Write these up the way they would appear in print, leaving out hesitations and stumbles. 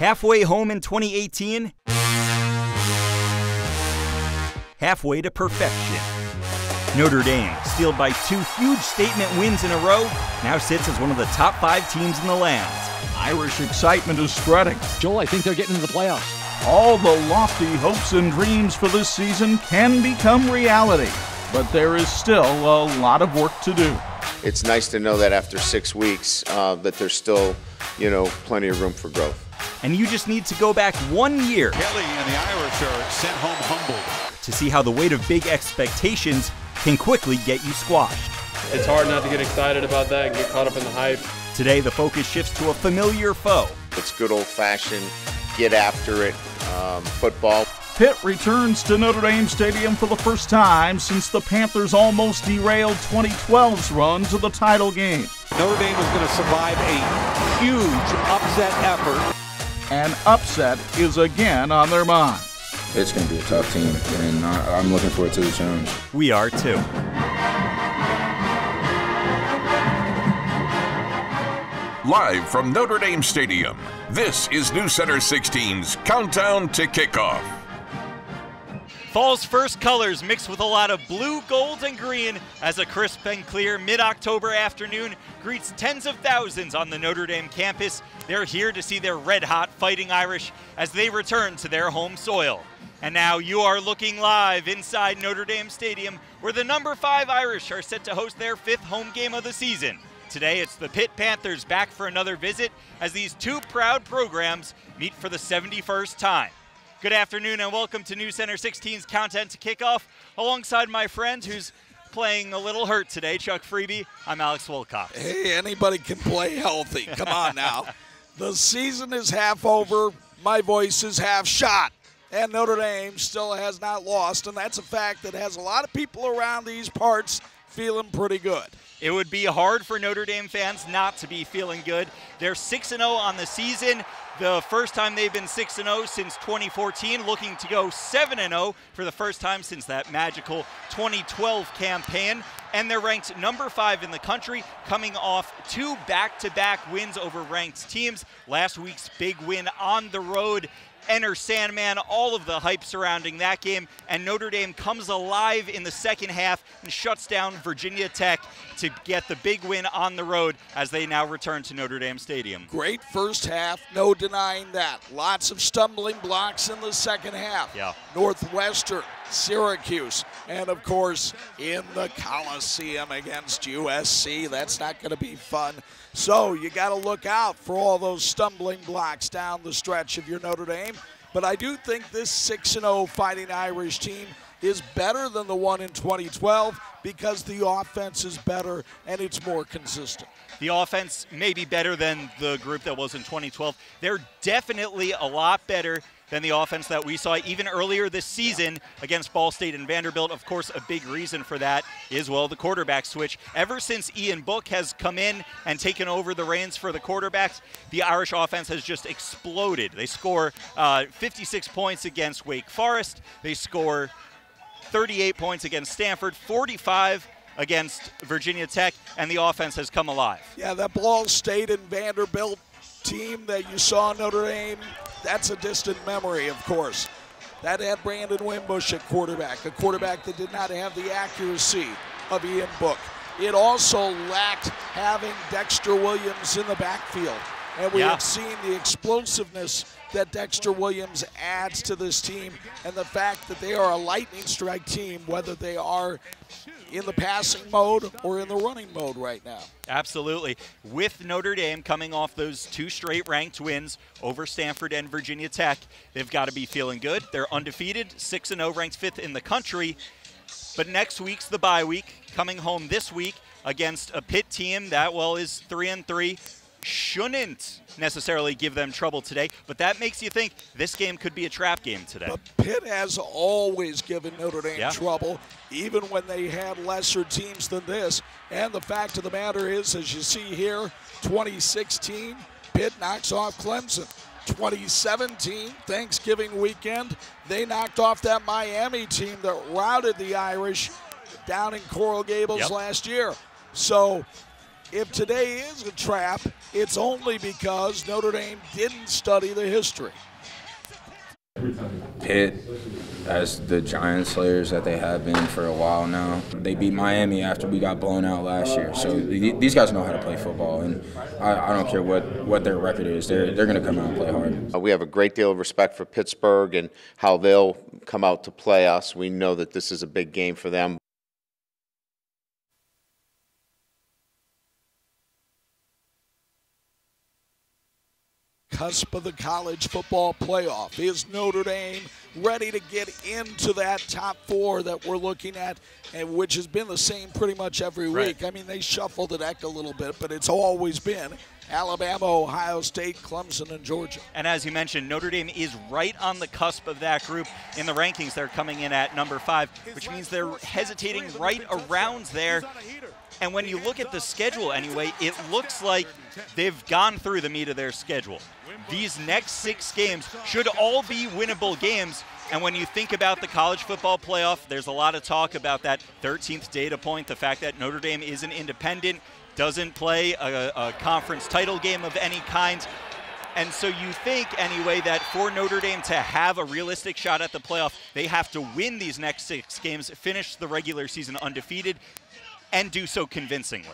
Halfway home in 2018, halfway to perfection. Notre Dame, steeled by 2 huge statement wins in a row, now sits as one of the top 5 teams in the land. Irish excitement is spreading. Joel, I think they're getting into the playoffs. All the lofty hopes and dreams for this season can become reality, but there is still a lot of work to do. It's nice to know that after 6 weeks that there's still, plenty of room for growth. And you just need to go back 1 year Kelly and the Irish are sent home humbled to see how the weight of big expectations can quickly get you squashed. It's hard not to get excited about that and get caught up in the hype. Today, the focus shifts to a familiar foe. It's good old-fashioned, get after it football. Pitt returns to Notre Dame Stadium for the first time since the Panthers almost derailed 2012's run to the title game. Notre Dame is going to survive a huge upset effort. An upset is again on their mind. It's going to be a tough team, and I'm looking forward to the challenge. We are too. Live from Notre Dame Stadium, this is Newscenter 16's Countdown to Kickoff. Fall's first colors mixed with a lot of blue, gold, and green as a crisp and clear mid-October afternoon greets tens of thousands on the Notre Dame campus. They're here to see their red-hot Fighting Irish as they return to their home soil. And now you are looking live inside Notre Dame Stadium, where the number 5 Irish are set to host their 5th home game of the season. Today, it's the Pitt Panthers back for another visit as these 2 proud programs meet for the 71st time. Good afternoon and welcome to Newscenter 16's Countdown to Kickoff. Alongside my friend who's playing a little hurt today, Chuck Freeby, I'm Alex Wilcox. Hey, anybody can play healthy. Come on now. The season is half over. My voice is half shot. And Notre Dame still has not lost, and that's a fact that has a lot of people around these parts feeling pretty good. It would be hard for Notre Dame fans not to be feeling good. They're 6-0 on the season. The first time they've been 6-0 since 2014, looking to go 7-0 for the first time since that magical 2012 campaign. And they're ranked number 5 in the country, coming off 2 back-to-back wins over ranked teams. Last week's big win on the road. Enter Sandman, all of the hype surrounding that game, and Notre Dame comes alive in the second half and shuts down Virginia Tech to get the big win on the road as they now return to Notre Dame Stadium. Great first half, no denying that. Lots of stumbling blocks in the second half. Yeah. Northwestern, Syracuse, and of course in the Coliseum against USC. That's not going to be fun. So you got to look out for all those stumbling blocks down the stretch of your Notre Dame. But I do think this 6-0 Fighting Irish team is better than the one in 2012 because the offense is better and it's more consistent. The offense may be better than the group that was in 2012. They're definitely a lot better than the offense that we saw even earlier this season against Ball State and Vanderbilt. Of course, a big reason for that is, well, the quarterback switch. Ever since Ian Book has come in and taken over the reins for the quarterbacks, the Irish offense has just exploded. They score 56 points against Wake Forest. They score 38 points against Stanford, 45 against Virginia Tech, and the offense has come alive. Yeah, that Ball State and Vanderbilt team that you saw in Notre Dame, that's a distant memory, of course. That had Brandon Wimbush at quarterback, a quarterback that did not have the accuracy of Ian Book. It also lacked having Dexter Williams in the backfield. And we have seen the explosiveness that Dexter Williams adds to this team and the fact that they are a lightning strike team, whether they are in the passing mode or in the running mode right now. Absolutely. With Notre Dame coming off those 2 straight ranked wins over Stanford and Virginia Tech, they've got to be feeling good. They're undefeated, 6-0, ranked 5th in the country. But next week's the bye week, coming home this week against a Pitt team that, well, is 3-3. Shouldn't necessarily give them trouble today, but that makes you think this game could be a trap game today. But Pitt has always given Notre Dame trouble, even when they had lesser teams than this. And the fact of the matter is, as you see here, 2016, Pitt knocks off Clemson. 2017, Thanksgiving weekend, they knocked off that Miami team that routed the Irish down in Coral Gables last year. So if today is a trap, it's only because Notre Dame didn't study the history. Pitt, as the giant slayers that they have been for a while now, they beat Miami after we got blown out last year. So these guys know how to play football, and I don't care what their record is. They're going to come out and play hard. We have a great deal of respect for Pittsburgh and how they'll come out to play us. We know that this is a big game for them. Cusp of the college football playoff. Is Notre Dame ready to get into that top 4 that we're looking at, and which has been the same pretty much every week? I mean, they shuffled the deck a little bit, but it's always been Alabama, Ohio State, Clemson, and Georgia. And as you mentioned, Notre Dame is right on the cusp of that group. In the rankings, they're coming in at number 5, which means they're hesitating right around there. And when you look at the schedule anyway, it looks like they've gone through the meat of their schedule. These next 6 games should all be winnable games. And when you think about the college football playoff, there's a lot of talk about that 13th data point, the fact that Notre Dame is an independent, doesn't play a conference title game of any kind. And so you think, anyway, that for Notre Dame to have a realistic shot at the playoff, they have to win these next 6 games, finish the regular season undefeated, and do so convincingly.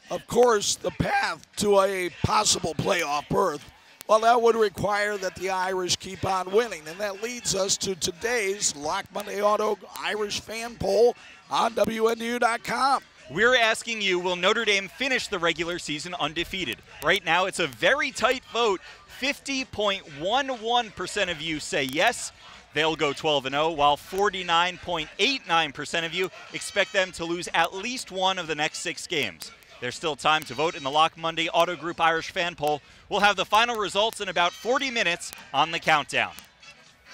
Of course, the path to a possible playoff berth, well, that would require that the Irish keep on winning. And that leads us to today's Lock Monday Auto Irish fan poll on WNU.com. We're asking you, will Notre Dame finish the regular season undefeated? Right now, it's a very tight vote. 50.11% of you say yes, they'll go 12-0, while 49.89% of you expect them to lose at least one of the next 6 games. There's still time to vote in the Lock Monday Auto Group Irish fan poll. We'll have the final results in about 40 minutes on the countdown.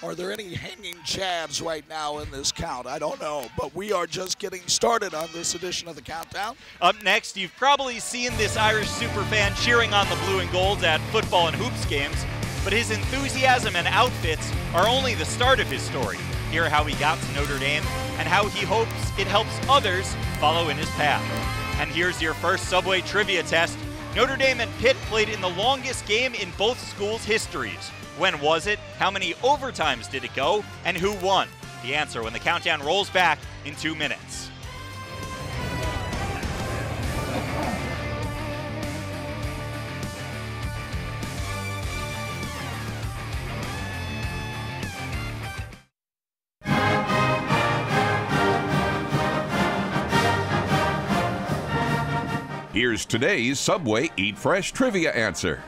Are there any hanging chads right now in this count? I don't know, but we are just getting started on this edition of the countdown. Up next, you've probably seen this Irish superfan cheering on the blue and gold at football and hoops games, but his enthusiasm and outfits are only the start of his story. Hear how he got to Notre Dame and how he hopes it helps others follow in his path. And here's your first Subway trivia test. Notre Dame and Pitt played in the longest game in both schools' histories. When was it? How many overtimes did it go? And who won? The answer when the countdown rolls back in 2 minutes. Here's today's Subway Eat Fresh trivia answer.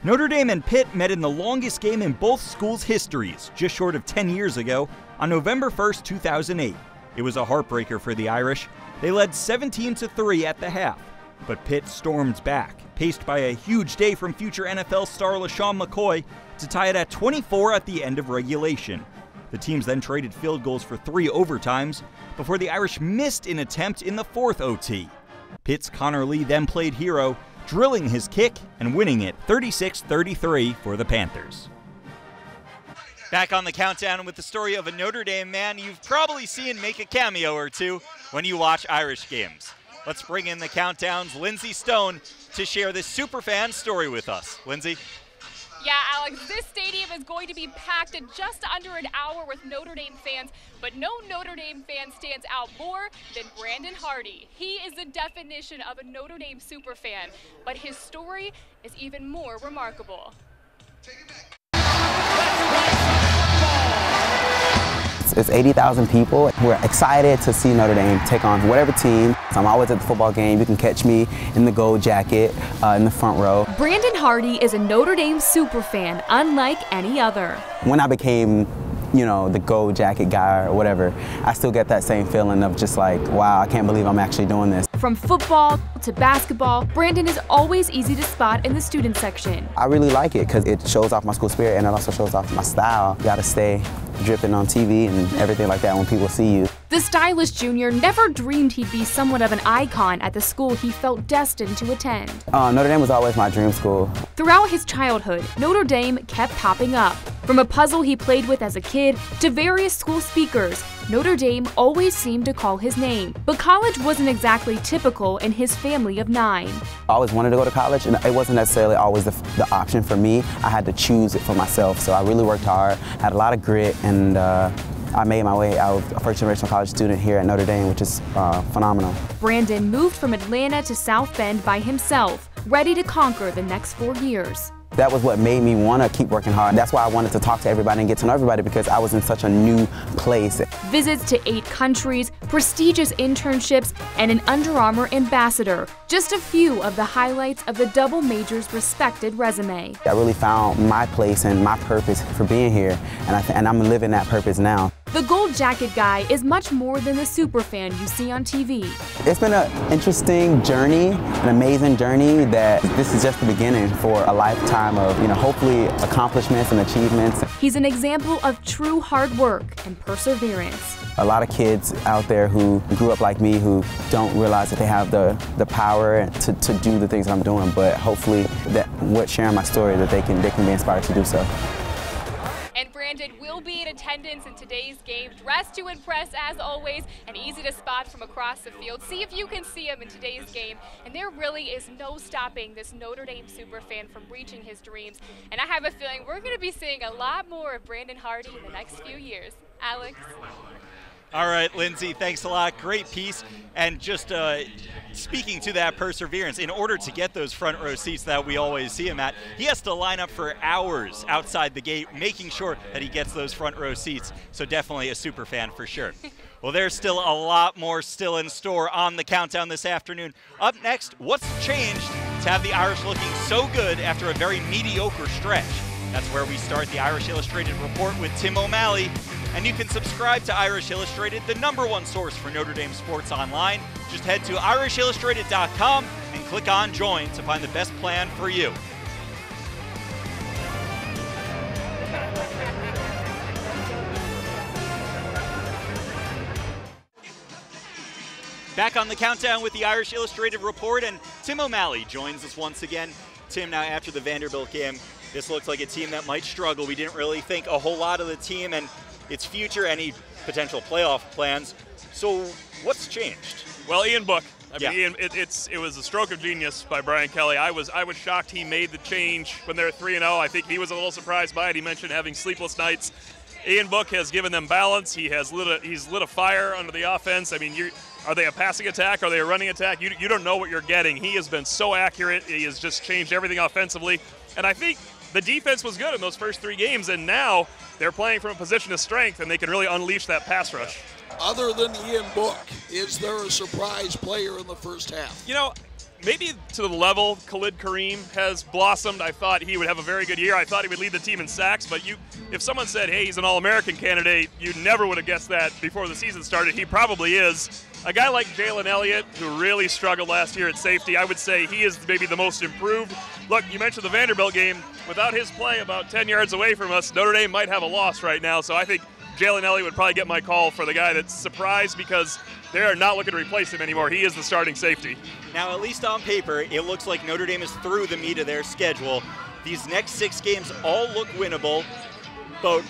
Notre Dame and Pitt met in the longest game in both schools' histories, just short of 10 years ago, on November 1st, 2008. It was a heartbreaker for the Irish. They led 17-3 at the half, but Pitt stormed back, paced by a huge day from future NFL star LaShawn McCoy to tie it at 24 at the end of regulation. The teams then traded field goals for 3 overtimes before the Irish missed an attempt in the 4th OT. Pitt's Connor Lee then played hero, drilling his kick and winning it 36-33 for the Panthers. Back on the countdown with the story of a Notre Dame man you've probably seen make a cameo or two when you watch Irish games. Let's bring in the countdown's Lindsay Stone to share this superfan story with us. Lindsay? Yeah, Alex, this stadium is going to be packed in just under an hour with Notre Dame fans, but no Notre Dame fan stands out more than Brandon Hardy. He is the definition of a Notre Dame superfan, but his story is even more remarkable. It's 80,000 people. We're excited to see Notre Dame take on whatever team. I'm always at the football game. You can catch me in the gold jacket in the front row. Brandon Hardy is a Notre Dame superfan, unlike any other. When I became, you know, the gold jacket guy or whatever, I still get that same feeling of just like, wow, I can't believe I'm actually doing this. From football to basketball, Brandon is always easy to spot in the student section. I really like it because it shows off my school spirit and it also shows off my style. You gotta stay dripping on TV and everything like that when people see you. The stylish junior never dreamed he'd be somewhat of an icon at the school he felt destined to attend. Notre Dame was always my dream school. Throughout his childhood, Notre Dame kept popping up. From a puzzle he played with as a kid to various school speakers, Notre Dame always seemed to call his name. But college wasn't exactly typical in his family of 9. I always wanted to go to college, and it wasn't necessarily always the option for me. I had to choose it for myself, so I really worked hard, had a lot of grit, and I made my way. I was a first-generation college student here at Notre Dame, which is phenomenal. Brandon moved from Atlanta to South Bend by himself, ready to conquer the next 4 years. That was what made me want to keep working hard. That's why I wanted to talk to everybody and get to know everybody, because I was in such a new place. Visits to 8 countries, prestigious internships, and an Under Armour ambassador. Just a few of the highlights of the double major's respected resume. I really found my place and my purpose for being here, and I'm living that purpose now. The gold jacket guy is much more than the superfan you see on TV. It's been an interesting journey, an amazing journey, that this is just the beginning for a lifetime of, hopefully accomplishments and achievements. He's an example of true hard work and perseverance. A lot of kids out there who grew up like me who don't realize that they have the power to do the things that I'm doing, but hopefully that sharing my story, that they can be inspired to do so. And Brandon will be in attendance in today's game, dressed to impress as always, and easy to spot from across the field. See if you can see him in today's game, and there really is no stopping this Notre Dame superfan from reaching his dreams. And I have a feeling we're going to be seeing a lot more of Brandon Hardy in the next few years. Alex? All right, Lindsay, thanks a lot. Great piece. And just speaking to that perseverance, in order to get those front row seats that we always see him at, he has to line up for hours outside the gate, making sure that he gets those front row seats. So definitely a super fan for sure. Well, there's still a lot more still in store on the countdown this afternoon. Up next, what's changed to have the Irish looking so good after a very mediocre stretch? That's where we start the Irish Illustrated Report with Tim O'Malley. And you can subscribe to Irish Illustrated, the #1 source for Notre Dame sports online. Just head to irishillustrated.com and click on Join to find the best plan for you. Back on the countdown with the Irish Illustrated Report, and Tim O'Malley joins us once again. Tim, now after the Vanderbilt game, this looks like a team that might struggle. We didn't really think a whole lot of the team and its future, any potential playoff plans. So what's changed? Well, Ian Book. I mean, Ian, it was a stroke of genius by Brian Kelly. I was shocked he made the change when they're 3-0. I think he was a little surprised by it. He mentioned having sleepless nights. Ian Book has given them balance. He's lit a fire under the offense. I mean, are they a passing attack? Are they a running attack? You don't know what you're getting. He has been so accurate. He has just changed everything offensively. And I think the defense was good in those first 3 games, and now they're playing from a position of strength, and they can really unleash that pass rush. Other than Ian Book, is there a surprise player in the first half? Maybe to the level Khalid Kareem has blossomed. I thought he would have a very good year. I thought he would lead the team in sacks, but if someone said, hey, he's an All-American candidate, you never would have guessed that before the season started. He probably is. A guy like Jalen Elliott, who really struggled last year at safety, I would say he is maybe the most improved. Look, you mentioned the Vanderbilt game. Without his play about 10 yards away from us, Notre Dame might have a loss right now, so I think Jalen Elliott would probably get my call for the guy that's surprised, because they are not looking to replace him anymore. He is the starting safety. Now, at least on paper, it looks like Notre Dame is through the meat of their schedule. These next 6 games all look winnable, but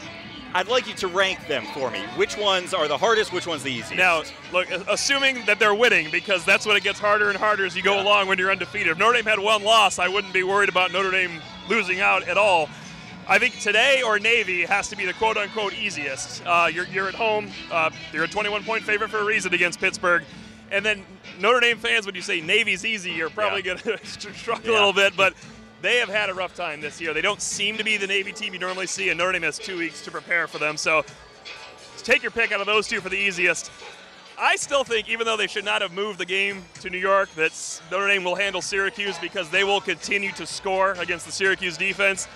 I'd like you to rank them for me. Which ones are the hardest, which one's the easiest? Now, look, assuming that they're winning, because that's when it gets harder and harder as you go along when you're undefeated. If Notre Dame had 1 loss, I wouldn't be worried about Notre Dame losing out at all. I think today or Navy has to be the quote-unquote easiest. You're at home. You're a 21-point favorite for a reason against Pittsburgh. And then Notre Dame fans, when you say Navy's easy, you're probably going to struggle a little bit. But they have had a rough time this year. They don't seem to be the Navy team you normally see, and Notre Dame has 2 weeks to prepare for them. So take your pick out of those 2 for the easiest. I still think, even though they should not have moved the game to New York, that Notre Dame will handle Syracuse, because they will continue to score against the Syracuse defense.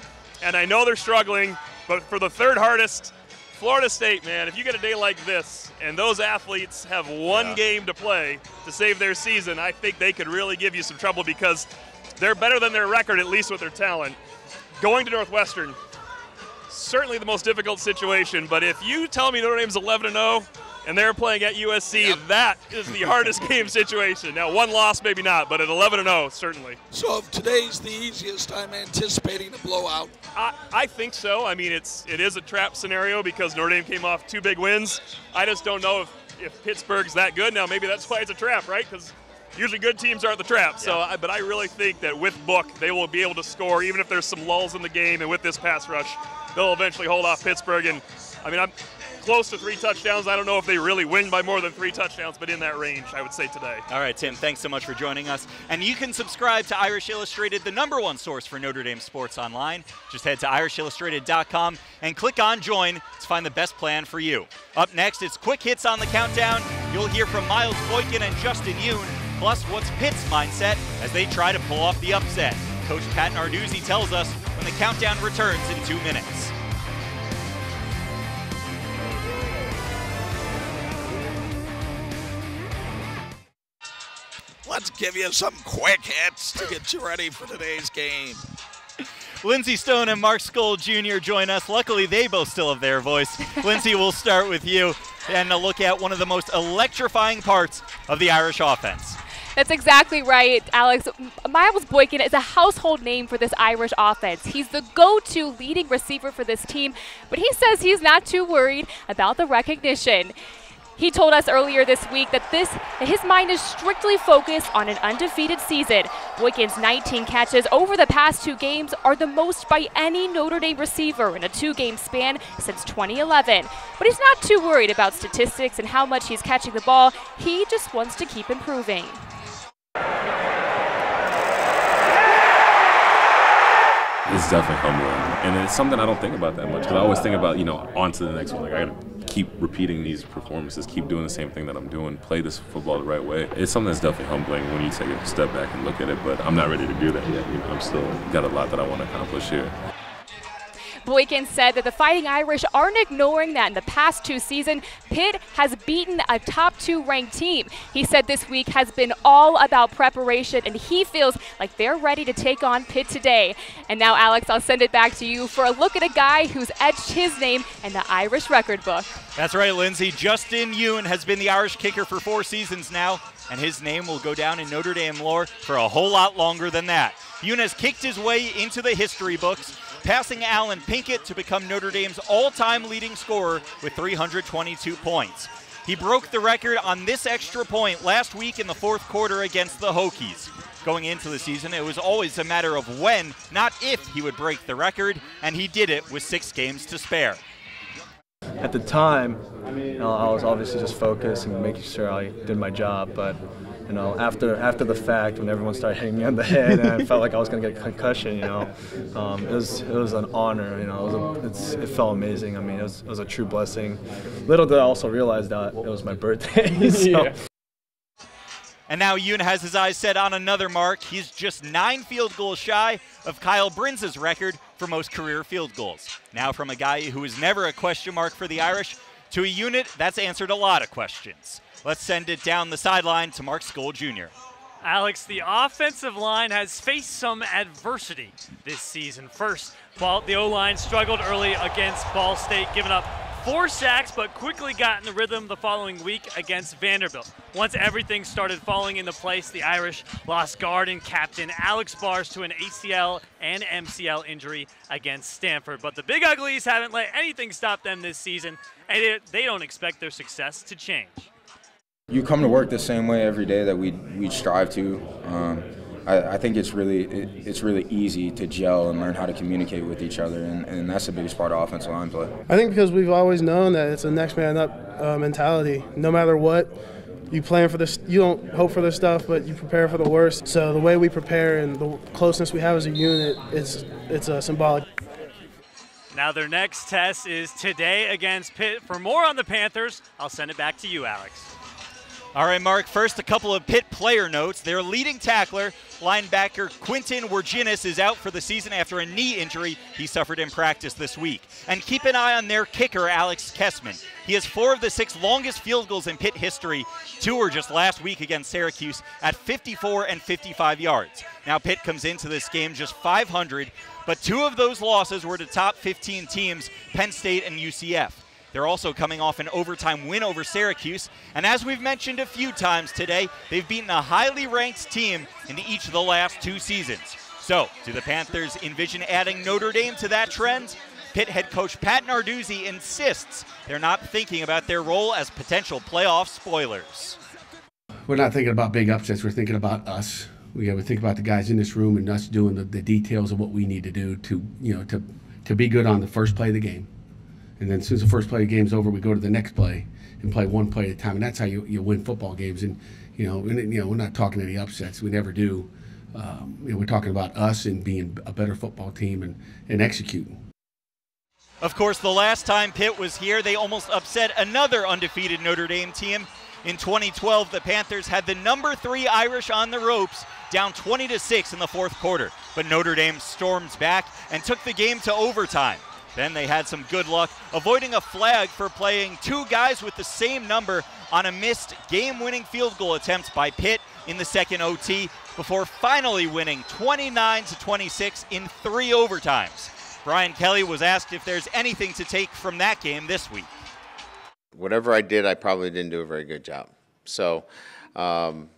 And I know they're struggling, but for the 3rd hardest, Florida State, man, if you get a day like this and those athletes have 1 game to play to save their season, I think they could really give you some trouble, because they're better than their record, at least with their talent. Going to Northwestern, certainly the most difficult situation, but if you tell me Notre Dame's 11-0, and they're playing at USC. That is the hardest game situation. Now, one loss, maybe not, but at 11-0, certainly. So if today's the easiest, I'm anticipating a blowout. I think so. I mean, it is a trap scenario because Notre Dame came off 2 big wins. I just don't know if Pittsburgh's that good. Now, maybe that's why it's a trap, right? Because usually good teams aren't the trap. So, but I really think that with Book, they will be able to score, even if there's some lulls in the game, and with this pass rush, they'll eventually hold off Pittsburgh. And I mean, I'm close to 3 touchdowns. I don't know if they really win by more than 3 touchdowns, but in that range, I would say today. All right, Tim, thanks so much for joining us. And you can subscribe to Irish Illustrated, the #1 source for Notre Dame sports online. Just head to irishillustrated.com and click on Join to find the best plan for you. Up next, it's Quick Hits on the Countdown. You'll hear from Miles Boykin and Justin Yoon, plus what's Pitt's mindset as they try to pull off the upset. Coach Pat Narduzzi tells us when the countdown returns in 2 minutes. Let's give you some quick hits to get you ready for today's game. Lindsay Stone and Mark Skol Jr. join us. Luckily, they both still have their voice. Lindsay, we'll start with you and a look at one of the most electrifying parts of the Irish offense. That's exactly right, Alex. Miles Boykin is a household name for this Irish offense. He's the go-to leading receiver for this team, but he says he's not too worried about the recognition. He told us earlier this week that his mind is strictly focused on an undefeated season. Boykin's 19 catches over the past 2 games are the most by any Notre Dame receiver in a 2-game span since 2011. But he's not too worried about statistics and how much he's catching the ball. He just wants to keep improving. It's definitely humbling, and it's something I don't think about that much because I always think about, on to the next one. Like, I gotta keep repeating these performances, keep doing the same thing that I'm doing, play this football the right way. It's something that's definitely humbling when you take a step back and look at it, but I'm not ready to do that yet. I'm still got a lot that I want to accomplish here. Boykin said that the Fighting Irish aren't ignoring that in the past 2 seasons, Pitt has beaten a top 2 ranked team. He said this week has been all about preparation, and he feels like they're ready to take on Pitt today. And now, Alex, I'll send it back to you for a look at a guy who's etched his name in the Irish record book. That's right, Lindsay. Justin Yoon has been the Irish kicker for 4 seasons now, and his name will go down in Notre Dame lore for a whole lot longer than that. Yoon has kicked his way into the history books, passing Alan Pinkett to become Notre Dame's all-time leading scorer with 322 points. He broke the record on this extra point last week in the 4th quarter against the Hokies. Going into the season, it was always a matter of when, not if, he would break the record, and he did it with 6 games to spare. At the time, I was obviously just focused and making sure I did my job, but after the fact, when everyone started hitting me on the head and I felt like I was going to get a concussion, it was an honor. It felt amazing. I mean, it was a true blessing. Little did I also realize that it was my birthday. So. Yeah. And now Yoon has his eyes set on another mark. He's just 9 field goals shy of Kyle Brinz's record for most career field goals. Now from a guy who is never a question mark for the Irish to a unit that's answered a lot of questions. Let's send it down the sideline to Mark Skol Jr. Alex, the offensive line has faced some adversity this season. First, the O-line struggled early against Ball State, giving up 4 sacks, but quickly got in the rhythm the following week against Vanderbilt. Once everything started falling into place, the Irish lost guard and captain Alex Bars to an ACL and MCL injury against Stanford. But the Big Uglies haven't let anything stop them this season, and they don't expect their success to change. You come to work the same way every day that we strive to. I think it's really easy to gel and learn how to communicate with each other, and that's the biggest part of offensive line play. I think because we've always known that it's a next man up mentality. No matter what, you plan for this. You don't hope for this stuff, but you prepare for the worst. So the way we prepare and the closeness we have as a unit, it's symbolic. Now their next test is today against Pitt. For more on the Panthers, I'll send it back to you, Alex. All right, Mark, first a couple of Pitt player notes. Their leading tackler, linebacker Quinton Warginis, is out for the season after a knee injury he suffered in practice this week. And keep an eye on their kicker, Alex Kessman. He has 4 of the 6 longest field goals in Pitt history. 2 were just last week against Syracuse at 54 and 55 yards. Now Pitt comes into this game just 500, but 2 of those losses were to top 15 teams, Penn State and UCF. They're also coming off an overtime win over Syracuse. And as we've mentioned a few times today, they've beaten a highly ranked team in each of the last 2 seasons. So, do the Panthers envision adding Notre Dame to that trend? Pitt head coach Pat Narduzzi insists they're not thinking about their role as potential playoff spoilers. We're not thinking about big upsets. We're thinking about us. We got to think about the guys in this room and us doing the details of what we need to do to be good on the first play of the game. And then as soon as the first play of the game's over, we go to the next play and play one play at a time. And that's how you win football games. And we're not talking any upsets. We never do. We're talking about us and being a better football team and executing. Of course, the last time Pitt was here, they almost upset another undefeated Notre Dame team. In 2012, the Panthers had the number 3 Irish on the ropes, down 20-6 in the 4th quarter. But Notre Dame stormed back and took the game to overtime. Then they had some good luck, avoiding a flag for playing 2 guys with the same number on a missed game-winning field goal attempt by Pitt in the second OT, before finally winning 29-26 in 3 overtimes. Brian Kelly was asked if there's anything to take from that game this week. Whatever I did, I probably didn't do a very good job. So I'm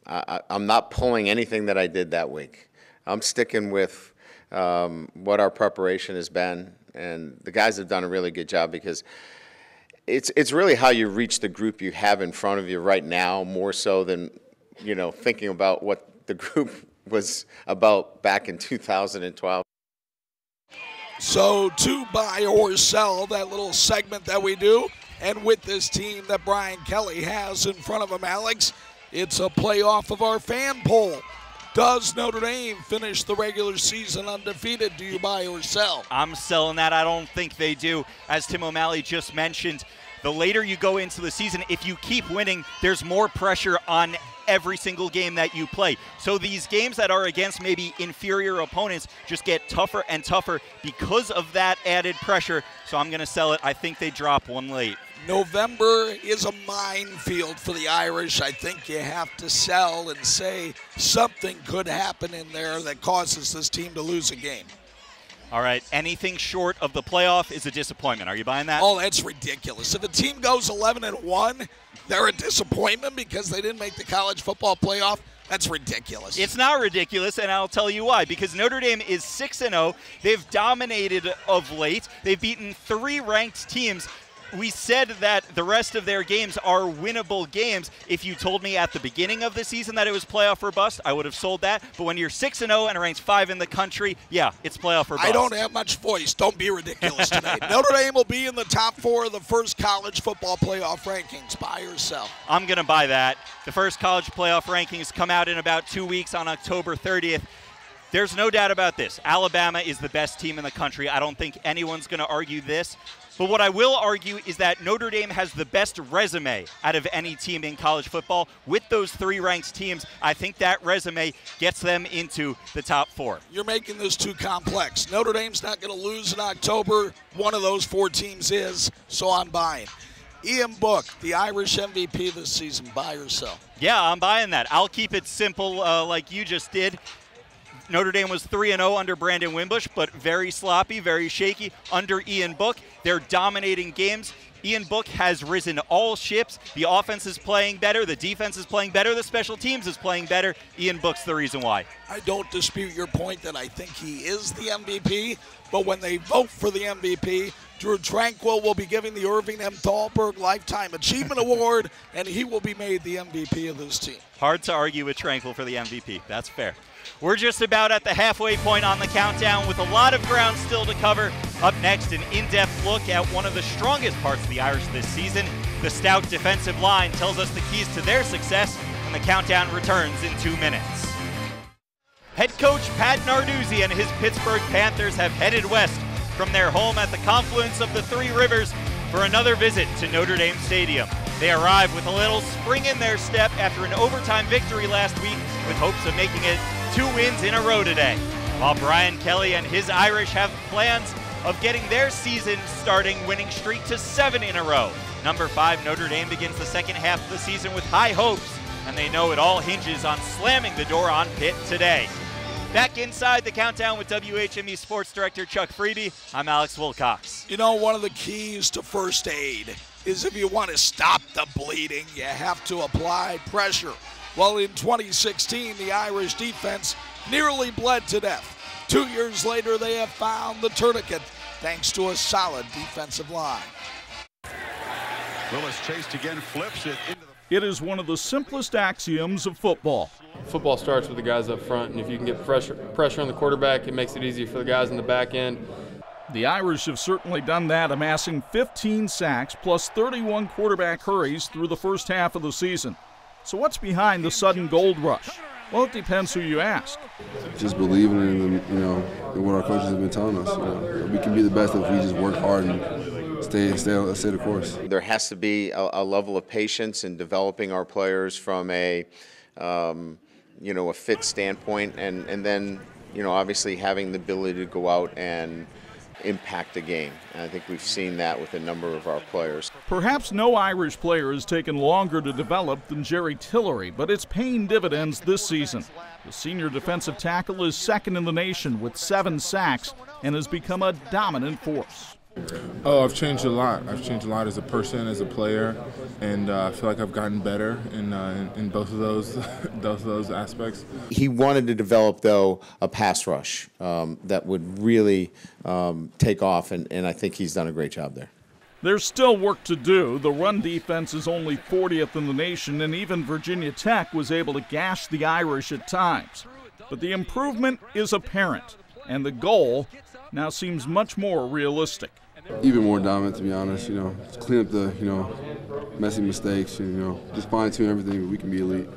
not pulling anything that I did that week. I'm sticking with what our preparation has been, and the guys have done a really good job, because it's really how you reach the group you have in front of you right now, more so than thinking about what the group was about back in 2012. So to buy or sell, that little segment that we do, and with this team that Brian Kelly has in front of him, Alex, it's a playoff of our fan poll. Does Notre Dame finish the regular season undefeated? Do you buy or sell? I'm selling that. I don't think they do. As Tim O'Malley just mentioned, the later you go into the season, if you keep winning, there's more pressure on every single game that you play. So these games that are against maybe inferior opponents just get tougher and tougher because of that added pressure. So I'm going to sell it. I think they drop one late. November is a minefield for the Irish. I think you have to sell and say something could happen in there that causes this team to lose a game. All right, anything short of the playoff is a disappointment. Are you buying that? Oh, that's ridiculous. If a team goes 11-1, they're a disappointment because they didn't make the college football playoff. That's ridiculous. It's not ridiculous, and I'll tell you why. Because Notre Dame is 6-0. They've dominated of late. They've beaten 3 ranked teams. We said that the rest of their games are winnable games. If you told me at the beginning of the season that it was playoff or bust, I would have sold that. But when you're 6-0 and ranked 5 in the country, yeah, it's playoff or bust. I don't have much voice. Don't be ridiculous tonight. Notre Dame will be in the top 4 of the first college football playoff rankings. Buy or sell? I'm going to buy that. The first college playoff rankings come out in about 2 weeks on October 30th. There's no doubt about this. Alabama is the best team in the country. I don't think anyone's going to argue this. But what I will argue is that Notre Dame has the best resume out of any team in college football. With those 3 ranked teams, I think that resume gets them into the top 4. You're making this too complex. Notre Dame's not going to lose in October. One of those 4 teams is, so I'm buying. Ian Book, the Irish MVP this season, buy or sell? Yeah, I'm buying that. I'll keep it simple like you just did. Notre Dame was 3-0 under Brandon Wimbush, but very sloppy, very shaky under Ian Book. They're dominating games. Ian Book has risen all ships. The offense is playing better. The defense is playing better. The special teams is playing better. Ian Book's the reason why. I don't dispute your point that I think he is the MVP, but when they vote for the MVP, Drew Tranquil will be giving the Irving M. Thalberg Lifetime Achievement Award, and he will be made the MVP of this team. Hard to argue with Tranquil for the MVP. That's fair. We're just about at the halfway point on the countdown with a lot of ground still to cover. Up next, an in-depth look at one of the strongest parts of the Irish this season. The stout defensive line tells us the keys to their success, and the countdown returns in 2 minutes. Head coach Pat Narduzzi and his Pittsburgh Panthers have headed west from their home at the confluence of the 3 rivers for another visit to Notre Dame Stadium. They arrive with a little spring in their step after an overtime victory last week, with hopes of making it 2 wins in a row today. While Brian Kelly and his Irish have plans of getting their season-starting winning streak to 7 in a row. Number 5 Notre Dame begins the second half of the season with high hopes, and they know it all hinges on slamming the door on Pitt today. Back inside the countdown with WHME Sports Director Chuck Freeby, I'm Alex Wilcox. You know, one of the keys to first aid is if you want to stop the bleeding, you have to apply pressure. Well, in 2016, the Irish defense nearly bled to death. 2 years later, they have found the tourniquet thanks to a solid defensive line. Willis chased again, flips it into the... It is one of the simplest axioms of football. Football starts with the guys up front, and if you can get pressure on the quarterback, it makes it easier for the guys in the back end. The Irish have certainly done that, amassing 15 sacks plus 31 quarterback hurries through the first half of the season. So what's behind the sudden gold rush? Well, it depends who you ask. Just believing in in what our coaches have been telling us. We can be the best if we just work hard and stay the course. There has to be a level of patience in developing our players from a fit standpoint, and then obviously having the ability to go out and impact the game. And I think we've seen that with a number of our players. Perhaps no Irish player has taken longer to develop than Jerry Tillery, but it's paying dividends this season. The senior defensive tackle is second in the nation with 7 sacks and has become a dominant force. Oh, I've changed a lot. I've changed a lot as a person, as a player, and I feel like I've gotten better in both of those aspects. He wanted to develop, though, a pass rush that would really take off, and I think he's done a great job there. There's still work to do. The run defense is only 40th in the nation, and even Virginia Tech was able to gash the Irish at times. But the improvement is apparent, and the goal now seems much more realistic. Even more dominant, to be honest. Just clean up the messy mistakes, and just fine-tune everything. We can be elite.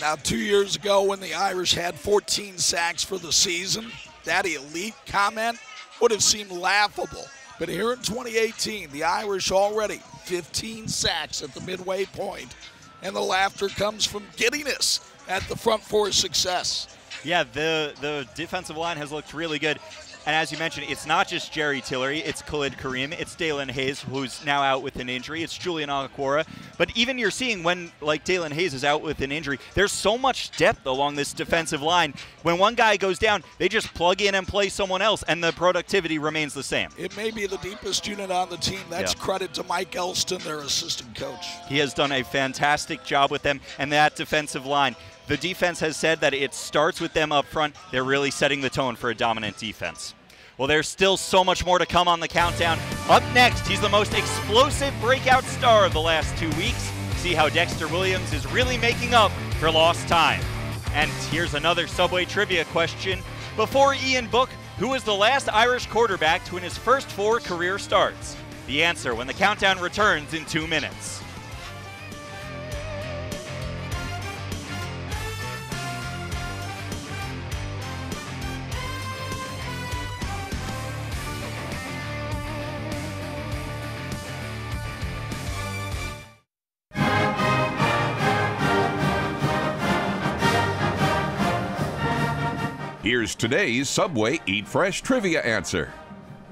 Now, 2 years ago, when the Irish had 14 sacks for the season, that elite comment would have seemed laughable. But here in 2018, the Irish already 15 sacks at the midway point, and the laughter comes from giddiness at the front for success. Yeah, the defensive line has looked really good. And as you mentioned, it's not just Jerry Tillery, it's Khalid Kareem, it's Dalen Hayes, who's now out with an injury, it's Julian Alaquora. But even you're seeing when, like, Dalen Hayes is out with an injury, there's so much depth along this defensive line. When one guy goes down, they just plug in and play someone else, and the productivity remains the same. It may be the deepest unit on the team. That's credit to Mike Elston, their assistant coach. He has done a fantastic job with them, and that defensive line. The defense has said that it starts with them up front. They're really setting the tone for a dominant defense. Well, there's still so much more to come on the countdown. Up next, he's the most explosive breakout star of the last 2 weeks. See how Dexter Williams is really making up for lost time. And here's another Subway trivia question. Before Ian Book, who was the last Irish quarterback to win his first 4 career starts? The answer when the countdown returns in 2 minutes. Here's today's Subway Eat Fresh trivia answer.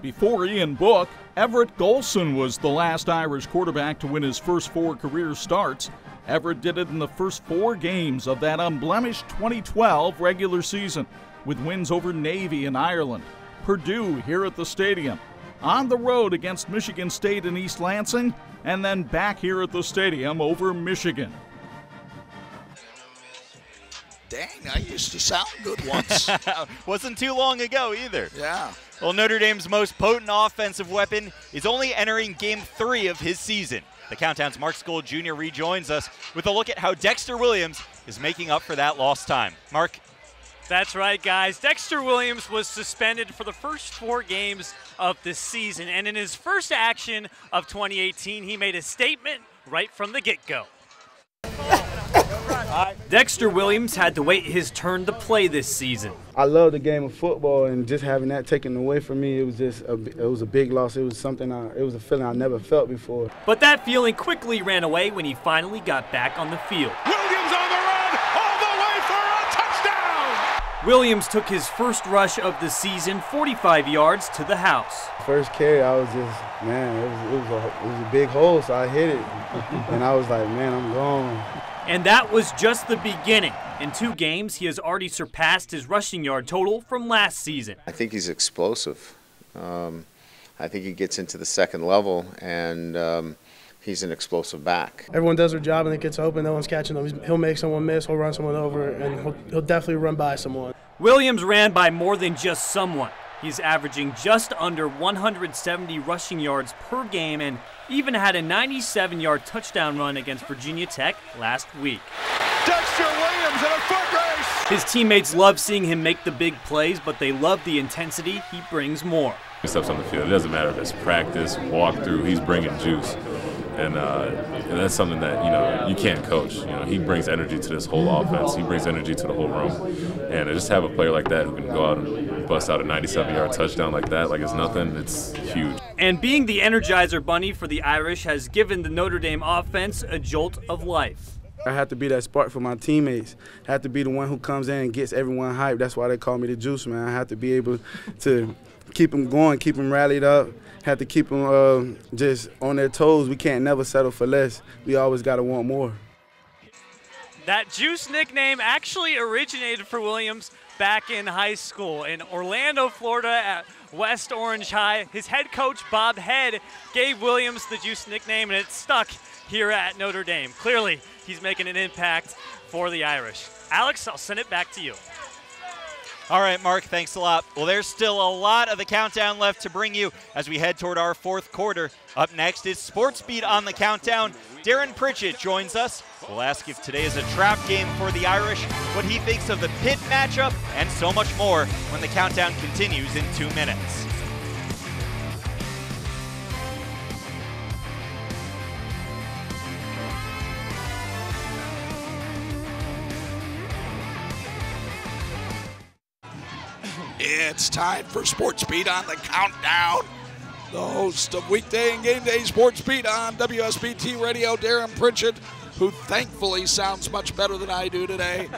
Before Ian Book, Everett Golson was the last Irish quarterback to win his first 4 career starts. Everett did it in the first 4 games of that unblemished 2012 regular season, with wins over Navy and Ireland, Purdue here at the stadium, on the road against Michigan State in East Lansing, and then back here at the stadium over Michigan. Dang, I used to sound good once. Wasn't too long ago either. Yeah. Well, Notre Dame's most potent offensive weapon is only entering Game 3 of his season. The Countdown's Mark Skol Jr. rejoins us with a look at how Dexter Williams is making up for that lost time. Mark? That's right, guys. Dexter Williams was suspended for the first 4 games of the season, and in his first action of 2018, he made a statement right from the get-go. Dexter Williams had to wait his turn to play this season. I love the game of football, and just having that taken away from me, it was a big loss. It was it was a feeling I never felt before. But that feeling quickly ran away when he finally got back on the field. Williams on the run, all the way for a touchdown! Williams took his first rush of the season, 45 yards to the house. First carry, I was just, man, it was a big hole, so I hit it. And I was like, man, I'm gone. And that was just the beginning. In 2 games, he has already surpassed his rushing yard total from last season. I think he's explosive. I think he gets into the second level, and he's an explosive back. Everyone does their job and it gets open. No one's catching them. He'll make someone miss. He'll run someone over, and he'll definitely run by someone. Williams ran by more than just someone. He's averaging just under 170 rushing yards per game and even had a 97-yard touchdown run against Virginia Tech last week. Dexter Williams in a foot race. His teammates love seeing him make the big plays, but they love the intensity he brings more. He steps on the field. It doesn't matter if it's practice, walkthrough, he's bringing juice. And that's something that, you can't coach. He brings energy to this whole offense. He brings energy to the whole room. And to just have a player like that who can go out and bust out a 97-yard touchdown like that, like it's nothing, it's huge. And being the Energizer Bunny for the Irish has given the Notre Dame offense a jolt of life. I have to be that spark for my teammates. I have to be the one who comes in and gets everyone hyped. That's why they call me the Juice Man. I have to be able to keep them going, keep them rallied up. Have to keep them just on their toes. We can't never settle for less. We always got to want more. That Juice nickname actually originated for Williams back in high school in Orlando, Florida at West Orange High. His head coach, Bob Head, gave Williams the Juice nickname, and it stuck here at Notre Dame. Clearly, he's making an impact for the Irish. Alex, I'll send it back to you. All right, Mark, thanks a lot. Well, there's still a lot of the countdown left to bring you as we head toward our 4th quarter. Up next is Sports Beat on the Countdown. Darren Pritchett joins us. We'll ask if today is a trap game for the Irish, what he thinks of the Pitt matchup, and so much more when the countdown continues in 2 minutes. It's time for Sports Beat on the Countdown. The host of Weekday and Game Day Sports Beat on WSBT Radio, Darren Pritchett, who thankfully sounds much better than I do today.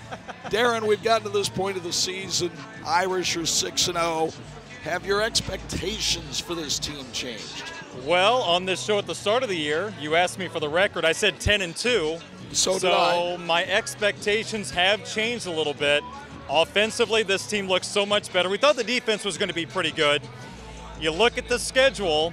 Darren, we've gotten to this point of the season. Irish are 6-0. Have your expectations for this team changed? Well, on this show at the start of the year, you asked me for the record. I said 10-2. So did I. So my expectations have changed a little bit. Offensively, this team looks so much better. We thought the defense was going to be pretty good. You look at the schedule,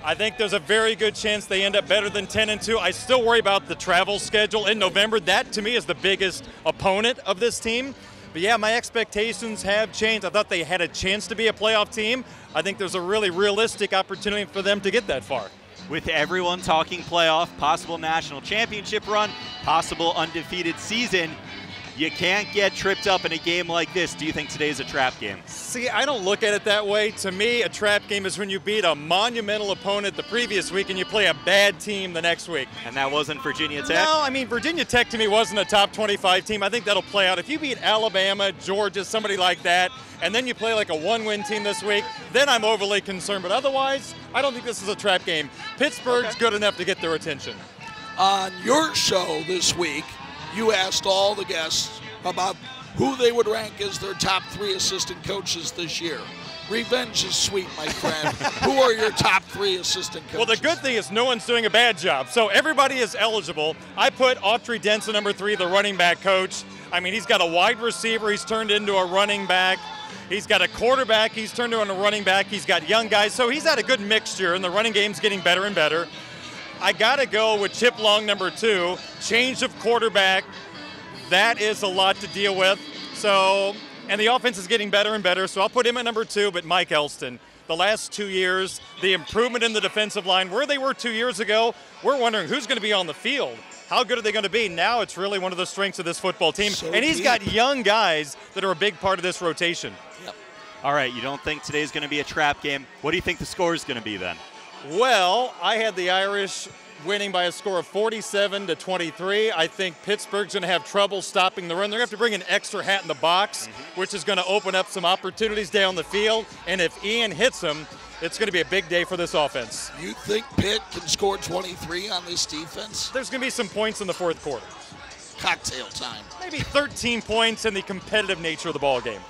I think there's a very good chance they end up better than 10-2. I still worry about the travel schedule in November. That, to me, is the biggest opponent of this team. But, yeah, my expectations have changed. I thought they had a chance to be a playoff team. I think there's a really realistic opportunity for them to get that far. With everyone talking playoff, possible national championship run, possible undefeated season, you can't get tripped up in a game like this. Do you think today's a trap game? See, I don't look at it that way. To me, a trap game is when you beat a monumental opponent the previous week and you play a bad team the next week. And that wasn't Virginia Tech? No, I mean, Virginia Tech to me wasn't a top 25 team. I think that'll play out. If you beat Alabama, Georgia, somebody like that, and then you play like a one-win team this week, then I'm overly concerned. But otherwise, I don't think this is a trap game. Pittsburgh's good enough to get their attention. On your show this week, you asked all the guests about who they would rank as their top 3 assistant coaches this year. Revenge is sweet, my friend. Who are your top 3 assistant coaches? Well, the good thing is no one's doing a bad job. So everybody is eligible. I put Autry Denson, number 3, the running back coach. I mean, he's got a wide receiver. He's turned into a running back. He's got a quarterback. He's turned into a running back. He's got young guys. So he's had a good mixture, and the running game's getting better and better. I got to go with Chip Long, number 2. Change of quarterback. That is a lot to deal with. So, and the offense is getting better and better, so I'll put him at number 2, but Mike Elston. The last 2 years, the improvement in the defensive line, where they were 2 years ago, we're wondering who's going to be on the field. How good are they going to be? Now it's really one of the strengths of this football team. So and he's got young guys that are a big part of this rotation. Yep. All right, you don't think today's going to be a trap game. What do you think the score is going to be then? Well, I had the Irish winning by a score of 47-23. I think Pittsburgh's going to have trouble stopping the run. They're going to have to bring an extra hat in the box, which is going to open up some opportunities down the field. And if Ian hits them, it's going to be a big day for this offense. You think Pitt can score 23 on this defense? There's going to be some points in the 4th quarter. cocktail time. Maybe 13 points and the competitive nature of the ball game.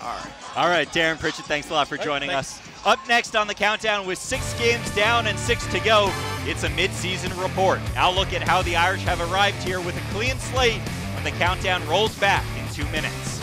All right, Darren Pritchett, thanks a lot for joining us. Up next on the countdown with 6 games down and 6 to go, it's a mid-season report. I'll look at how the Irish have arrived here with a clean slate when the countdown rolls back in 2 minutes.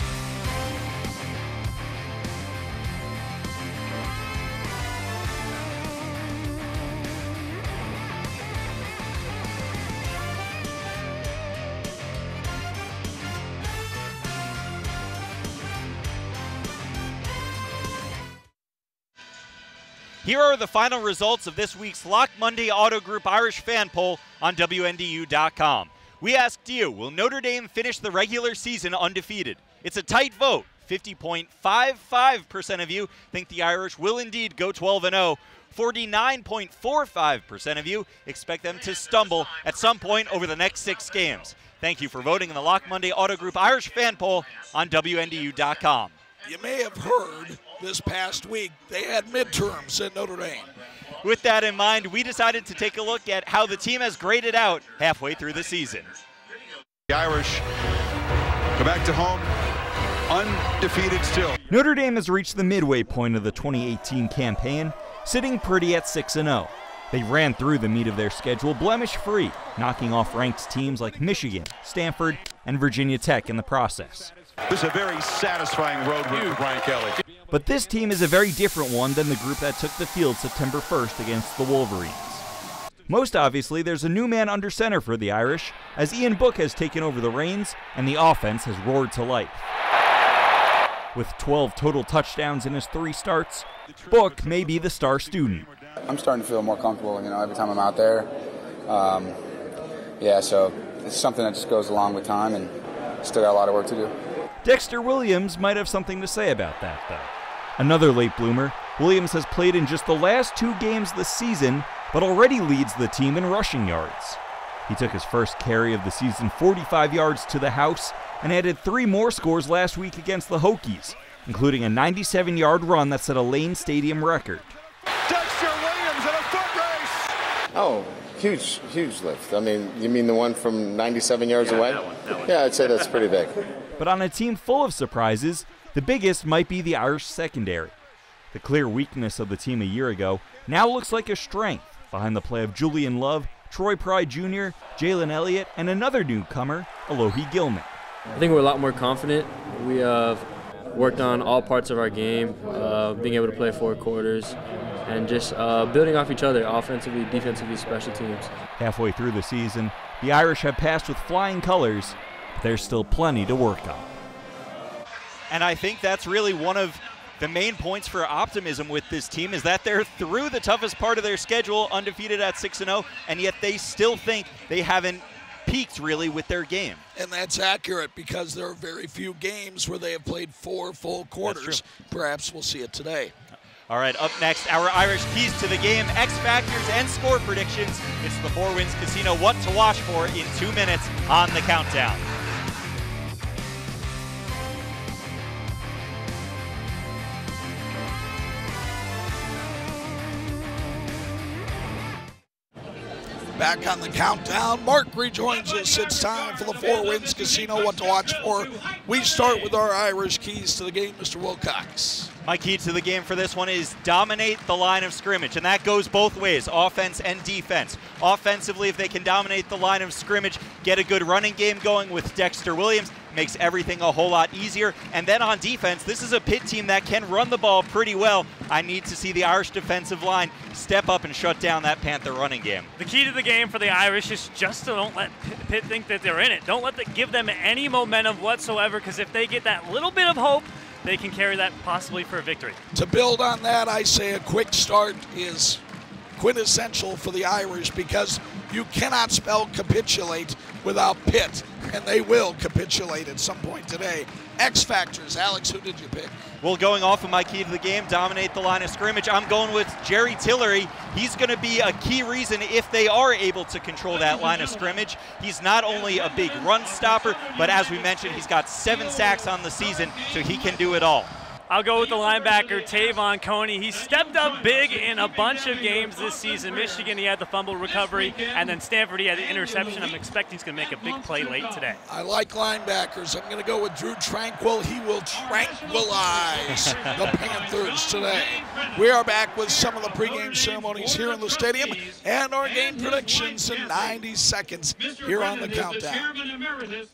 Here are the final results of this week's Lock Monday Auto Group Irish fan poll on WNDU.com. We asked you, will Notre Dame finish the regular season undefeated? It's a tight vote. 50.55% of you think the Irish will indeed go 12-0. 49.45% of you expect them to stumble at some point over the next 6 games. Thank you for voting in the Lock Monday Auto Group Irish fan poll on WNDU.com. You may have heard this past week they had midterms at Notre Dame. With that in mind, we decided to take a look at how the team has graded out halfway through the season. The Irish go back to home undefeated still. Notre Dame has reached the midway point of the 2018 campaign, sitting pretty at 6-0. They ran through the meat of their schedule blemish-free, knocking off ranked teams like Michigan, Stanford, and Virginia Tech in the process. This is a very satisfying road win for Brian Kelly. But this team is a very different one than the group that took the field September 1st against the Wolverines. Most obviously, there's a new man under center for the Irish, as Ian Book has taken over the reins and the offense has roared to life. With 12 total touchdowns in his 3 starts, Book may be the star student. I'm starting to feel more comfortable, every time I'm out there. So it's something that just goes along with time, and still got a lot of work to do. Dexter Williams might have something to say about that, though. Another late bloomer, Williams has played in just the last 2 games this season, but already leads the team in rushing yards. He took his first carry of the season 45 yards to the house and added 3 more scores last week against the Hokies, including a 97-yard run that set a Lane Stadium record. Dexter Williams in a foot race. Oh, huge lift. I mean, you mean the one from 97 yards away? That one. Yeah, I'd say that's pretty big. But on a team full of surprises, the biggest might be the Irish secondary. The clear weakness of the team a year ago now looks like a strength behind the play of Julian Love, Troy Pride Jr., Jalen Elliott, and another newcomer, Alohi Gilman. I think we're a lot more confident. We have worked on all parts of our game, being able to play 4 quarters, and just building off each other, offensively, defensively, special teams. Halfway through the season, the Irish have passed with flying colors, but there's still plenty to work on. And I think that's really one of the main points for optimism with this team, is that they're through the toughest part of their schedule, undefeated at 6-0, and yet they still think they haven't peaked really with their game. And that's accurate, because there are very few games where they have played 4 full quarters. Perhaps we'll see it today. All right, up next, our Irish keys to the game, X Factors and score predictions. It's the Four Winds Casino What to Watch For in 2 minutes on the countdown. Back on the countdown, Mark rejoins us. It's time for the Four Winds Casino What to Watch For. We start with our Irish keys to the game, Mr. Wilcox. My key to the game for this one is dominate the line of scrimmage, and that goes both ways, offense and defense. Offensively, if they can dominate the line of scrimmage, get a good running game going with Dexter Williams, makes everything a whole lot easier. And then on defense, this is a Pitt team that can run the ball pretty well. I need to see the Irish defensive line step up and shut down that Panther running game. The key to the game for the Irish is just to don't let Pitt think that they're in it. Don't let give them any momentum whatsoever, because if they get that little bit of hope, they can carry that possibly for a victory. To build on that, I say a quick start is quintessential for the Irish, because you cannot spell capitulate without Pitt, and they will capitulate at some point today. X Factors, Alex, who did you pick? Well, going off of my key to the game, dominate the line of scrimmage, I'm going with Jerry Tillery. He's going to be a key reason if they are able to control that line of scrimmage. He's not only a big run stopper, but as we mentioned, he's got 7 sacks on the season, so he can do it all. I'll go with the linebacker, Tavon Coney. He stepped up big in a bunch of games this season. Michigan, he had the fumble recovery, and then Stanford, he had the interception. I'm expecting he's going to make a big play late today. I like linebackers. I'm going to go with Drew Tranquill. He will tranquilize the Panthers today. We are back with some of the pregame ceremonies here in the stadium and our game predictions in 90 seconds here on the Countdown.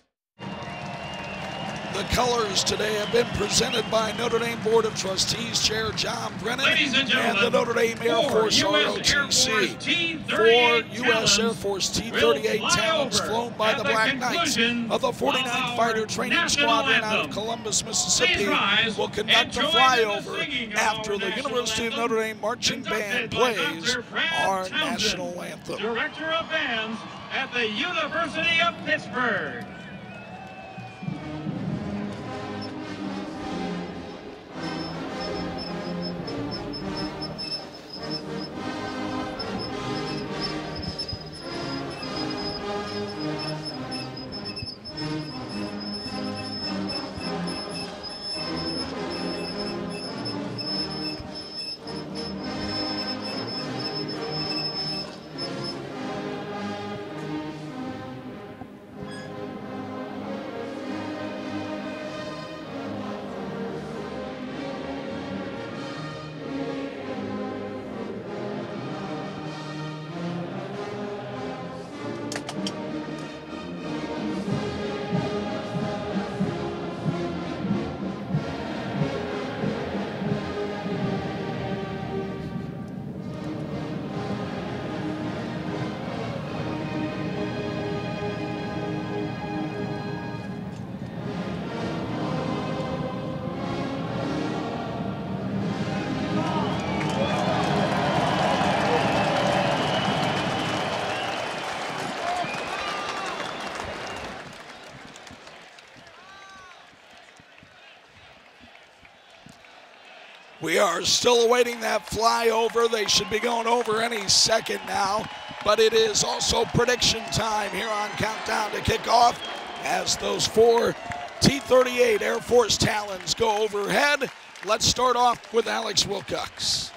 The colors today have been presented by Notre Dame Board of Trustees Chair John Brennan and the Notre Dame Air Force ROTC. 4 U.S. Air Force T-38 Talons flown by the Black Knights of the 49th Fighter Training Squadron out of Columbus, Mississippi will conduct a flyover after the University of Notre Dame Marching Band plays our national anthem. Director of Bands at the University of Pittsburgh. We are still awaiting that flyover. They should be going over any second now, but it is also prediction time here on Countdown to Kickoff as those 4 T-38 Air Force Talons go overhead. Let's start off with Alex Wilcox.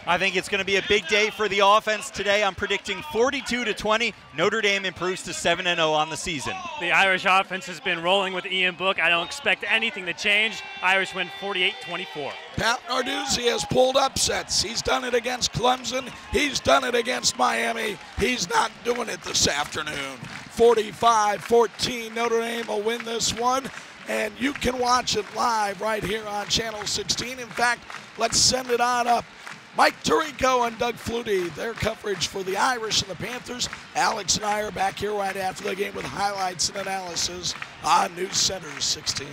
I think it's going to be a big day for the offense today. I'm predicting 42-20. Notre Dame improves to 7-0 on the season. The Irish offense has been rolling with Ian Book. I don't expect anything to change. Irish win 48-24. Pat Narduzzi has pulled upsets. He's done it against Clemson. He's done it against Miami. He's not doing it this afternoon. 45-14, Notre Dame will win this one. And you can watch it live right here on Channel 16. In fact, let's send it on up. Mike Tirico and Doug Flutie, their coverage for the Irish and the Panthers. Alex and I are back here right after the game with highlights and analysis on Newscenter 16.